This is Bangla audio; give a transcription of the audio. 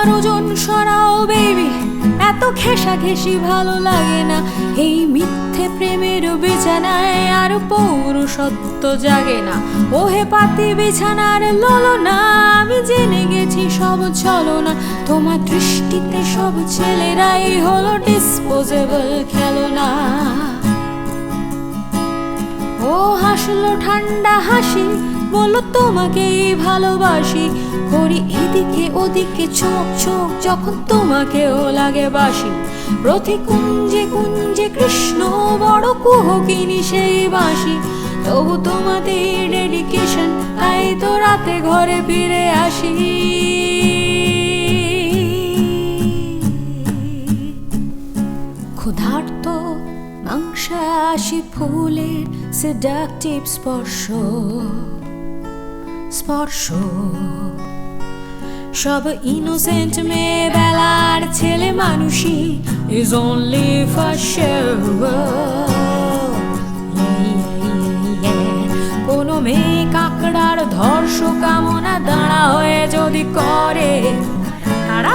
তোমার ওজন সরাও বেবি, এত ঘেঁষাঘেঁষি ভালো লাগে না। এই মিথ্যে প্রেমের বিছানায় আর পৌরুষত্ব জাগে না। ওহে পাতি বিছানার ললনা, আমি জেনে গেছি সব ছলনা। তোমার দৃষ্টিতে সব ছেলেরাই হলো ডিসপোজেবল খেলনা। ও হাসলো ঠান্ডা হাসি, বলো তোমাকেই ভালোবাসি। করি এদিকে ওদিকে চোখ চোখ, যখন তোমাকেও লাগে বাসি। প্রতি কুঞ্জে কুঞ্জে কৃষ্ণ বড় কুহকিনী সেই বাসি। তবু তোমাদের ডেডিকেশন, তাই তো রাতে ঘরে ফিরে আসি। ক্ষুধার্ত মাংসাশী ফুলের সেডাকটিভ স্পর্শ স্পর্শ, সব ইনোসেন্ট মেয়ে বেলার ছেলে মানুষই is only for show। কোনো মেয়ে কাকড়ার ধর্ষ কামনা দাঁড়া হয়ে যদি করে, তারা